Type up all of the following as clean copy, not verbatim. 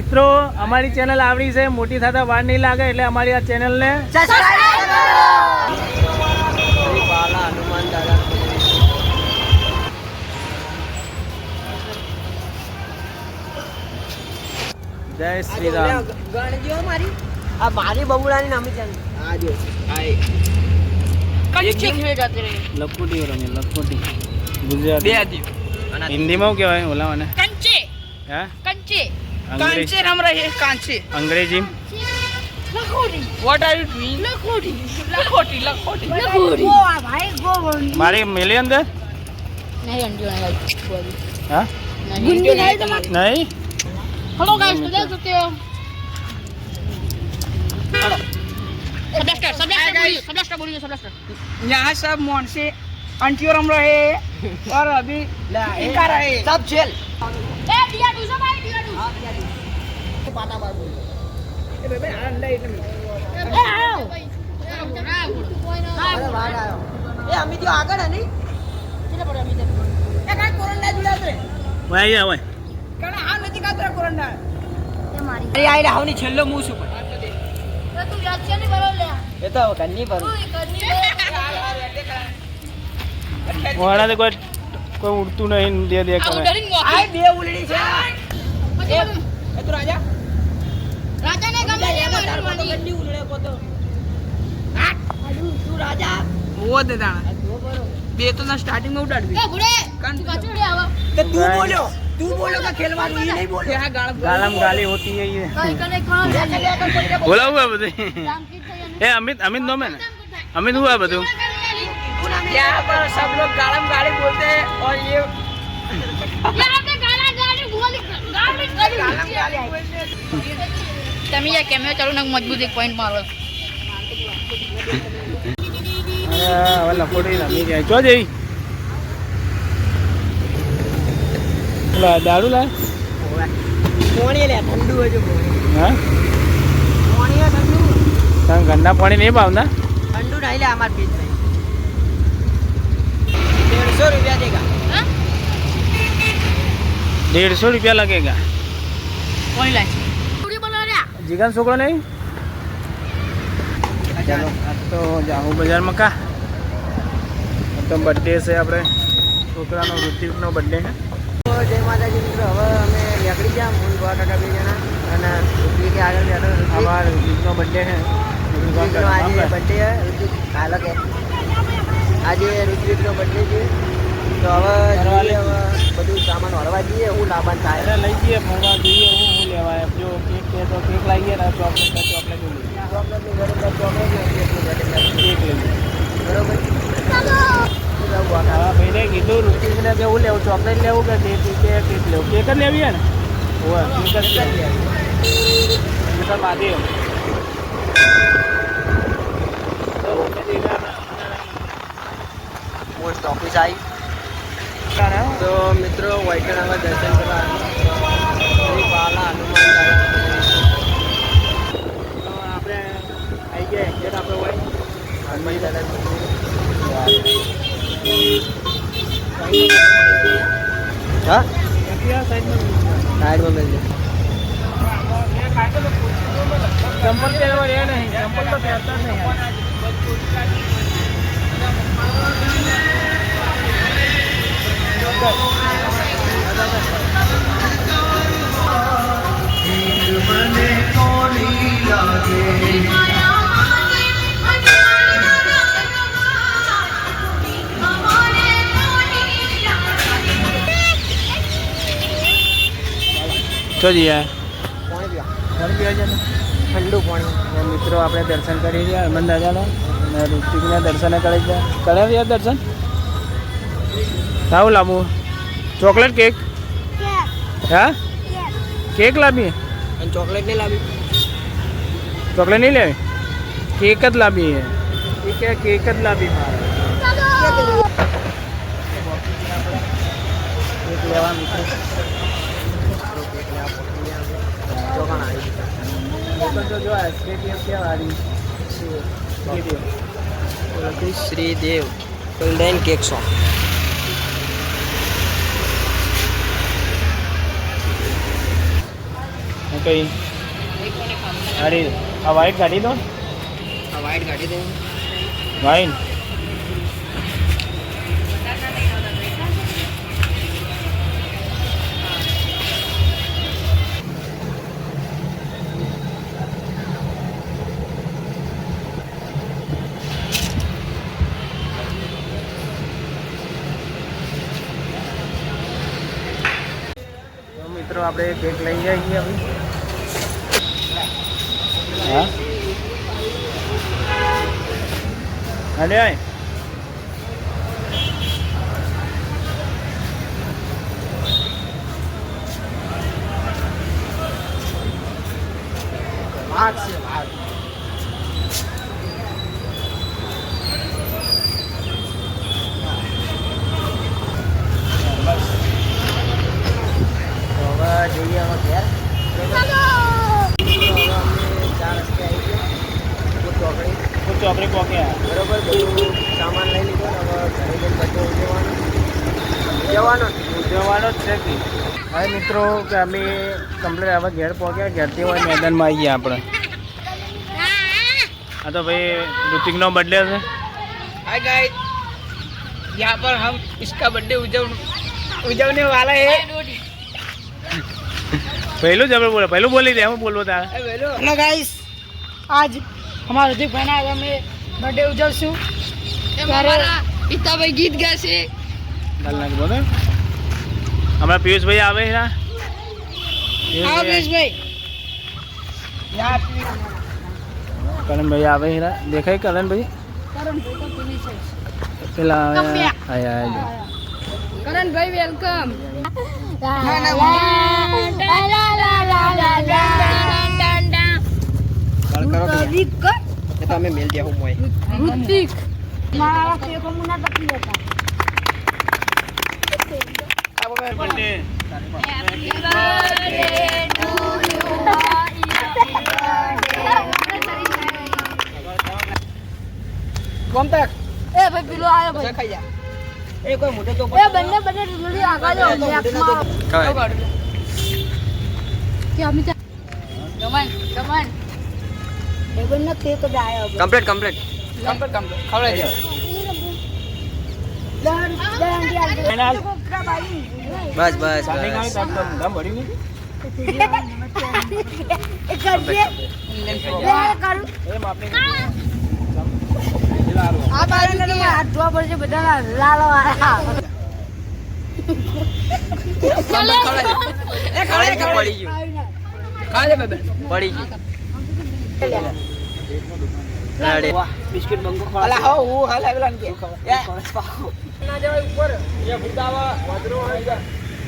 મિત્રો અમારી ચેનલ આવડી છે, મોટી થતા વાર નહીં લાગે, એટલે અમારી આ ચેનલને જય શ્રી રામ. મારી બબુડાની નામી ચેનલ લખોટી રમે લખોટી ગુજરાતી હિન્દીમાં શું કહેવાય ઓલાવાને કંચે હા કંચે અંગ્રેજી કાંચે રમ રહે કાંચે અંગ્રેજી લખોટી વોટ આર યુ ડુઇંગ લખોટી લખોટી લખોટી લખોટી ભાઈ ગો મારી મેલી અંદર નહીં અંડિયો નહીં હા ગુંડી નહીં તમારે નહીં हेलो गाइस तो देख सकते हो हेलो सब यहाँ सब मोहन से अंटियों रम रहे और अभी इनका रहे सब जेल ए दिया दूसरा भाई दिया दूसरा पाता बार बोल ए बेबे अंडा इतने ए आओ अरे बाहर आयो ए अमित जो આગળ હે નહીં किधर पड़े अभी तक એ કાઈ કોરોના जुड़ा रे ભાઈ આવે कहना हां નથી કાતરા કોરંડા એ મારી અરે આઈ રાવની છેલ્લો મૂસ ઉપર तो तू याद से नहीं भरो ले એ તો કન્ની પર વાળા કોઈ ઉડતું નહીં દે દે કરે આ બે ઉલડી છે એ તું રાજા राजा ने गम ले તાર તો ગંડી ઉલડે પોતો તું રાજા वो दे दाना બે તો ના સ્ટાર્ટિંગ માં ઉડાડવી એ ગુડે કાચુડે આવા તો તું બોલો કે ખેલવાનું ઈ નહીં બોલો આ ગાળ ગાલમ ગાલી હોતી है ये કઈ કને કોણ બોલા હુआ બધું એ અમિત નો મેં અમિત હુआ બધું यहाँ पर सब लोग गालम गाली बोलते हैं और ये यहाँ पे गाला गाली बोली गाली गालम गाली बोलते हैं તમે યા કેમેરો ચાલુ નાખ મજબૂત એક પોઈન્ટ મારો હવે લખોટી રમી જાય જો જઈ દારૂ લાય पानी ले ठंडू है जो હા पानी है ठंडू તને ઘરના પાણી નહીં ભાવના ठंडू नहीं ले हमारे बीच में 150 रुपया देगा હા 150 रुपया लगेगा કોણ લાય પૂરી બોલો રે જીગન છોકરો નહીં ચાલો આજ તો જાહુ બજારમાં કા તો બર્થડે છે આપણે છોકરાનો ઋતિકનો બર્થડે છે जय माता जी मित्रों હવે અમે નીકળી ગયા મૂળ બા કાકા બે જણા અને ઋત્વિક કે આગળ બેઠો અમારો ઋતિકનો બર્થડે છે ઋત્વિકનો આજે બર્થડે છે ઋત્વિક કાલે કે આજે ઋત્વિકનો બર્થડે છે તો હવે જોઈએ હવે બધું સામાન હળવા જઈએ હું લાવવાનું થાય અરે લઈ જઈએ ફરવા જોઈએ હું લેવાય જો કેક કે તો કેક લાવીએ ને ચોકલેટ તો ચોકલેટ ચોકલેટની ઘરે ચોકલેટ કેક લઈએ બરોબર હા ભાઈને કીધું ઋતિકને કે હું લેવું ચોકલેટ લેવું કે કેક લેવું કેક જ લેવી હે ને હોવે કેક જ લેવી તો બાંધી પોસ્ટ ઓફિસ આવી તો મિત્રો વૈષ્ણવ દર્શન કરવા શ્રી બાલા હનુમાન તો આપણે આવી ગયા એક્ઝેક્ટ આપણે હોય હનુમાન દાદા હા સાઈડમાં મિલ ચંપલ પહેરવા રહ્યા નહીં ચંપલ તો પહેરતા જ નહીં તો જઈએ પાણી પીવા પાણી પીવા છે ને ઠંડુ પાણી મિત્રો આપણે દર્શન કરી રહ્યા હનુમાન દાદાના અને ઋતિકના દર્શને કરી ગયા કર્યા દર્શન સારું લાવું ચોકલેટ કેક હા કેક લાવીએ અને ચોકલેટ નહીં લાવી ચોકલેટ નહીં લેવી કેક જ લાવીએ કેક જ લાવી કેક લેવા મિત્રો જો stadium કેવાળી Shridev golden cake shop કઈ ગાડી આ વ્હાઈટ ગાડી દો આ વાઈટ ગાડી દે વાઈન મિત્રો આપણે કેક લઈ જઈએ હવે હા અરે આય ભાગ છે ભાગ જઈએ હવે ઘેર ચાર રસ્તે આવી ગયા ચોકડી પોક્યા બરોબર બધું સામાન લઈ લીધો ને હવે ઘરે જઈને બધું ઉજવવાનો ઉજવવાનો જ છે કે હવે મિત્રો કે અમે કમ્પ્લીટ હવે ઘેર પહોંચ્યા ઘેરથી હોય મેદાનમાં આવી ગયા આપણે હા તો ભાઈ ઋતિકનો બર્થડે છે हाय गाइस यहाँ पर हम इसका बर्थडे उजवने वाला है પહેલું જ આપણે બોલે પહેલું બોલી દે હું બોલવો તારે हेलो गाइस आज हमारा ऋतिक भाई ना અમે બર્થડે ઉજવશું ત્યારે પિતાભાઈ ગીત ગાશે કાલ નાખ બોલે હમણાં પિયુષભાઈ આવે છે હા પિયુષભાઈ કરણભાઈ આવે છે દેખાય કરણભાઈ પેલા આયા કરણભાઈ વેલકમ તમે મેલ દે હું મોય ઋતિક બર્થડે કોમ તક એ ભાઈ પેલો આયો ભાઈ ખાઈ જા એ કોઈ મોટે તો એ બંને જલ્દી આગળ જાઓ લેફ્ટમાં કે અમે કમાન એ બંને કેક જ આયો કમ્પ્લીટ ખવડાવી દો ફાઇનલ બસ બસ સાંજે ખાવી તો ધમ ભર્યું નહીં એ કરજે લે કરું એમ આપણે આ બાજુ હાથ ધોવા પડશે બધા લાલો વાળા પડી ગયું ખાજે બેબે પડી ગયું બિસ્કિટ બંકો અલા હો હું હાલ આગલા ને કે ના જવાય ઉપર એ ફુદાવા વધરો હોય જા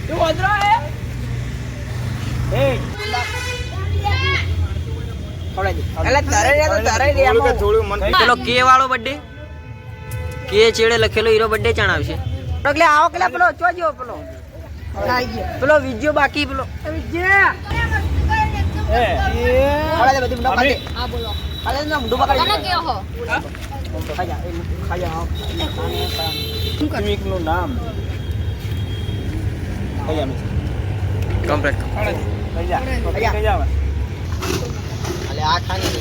તું વધરો હે એ અલા તારે રે આમાં થોડું મન પેલો કે વાળો બર્થડે કે ચેડે લખેલો હીરો બર્થડે ચાણ આવશે એટલે આવો કેલા પેલો ચોજો પેલો પેલો વિડિયો બાકી પેલો એ ખાલે બધી મુંડા પાડે હા બોલો ખાલે ના મુંડો પકડી કોને કે હો યુનિક નું નામ કઈ આમ કમ્પ્લીટ કઈ જા અલે આ ખાની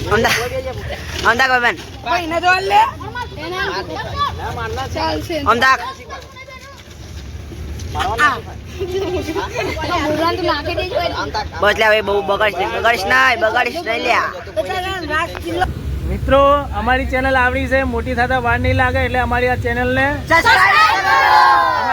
અંદા કોઈ બેન ભાઈ ને જો લે ચાલશે અંદા મુરાન તો નાખી દેજો બસ લે હવે બહુ બગાડીશ નહીં લ્યા મિત્રો અમારી ચેનલ આવડી છે મોટી થતા વાર નહીં લાગે એટલે અમારી આ ચેનલને સબસ્ક્રાઇબ કરો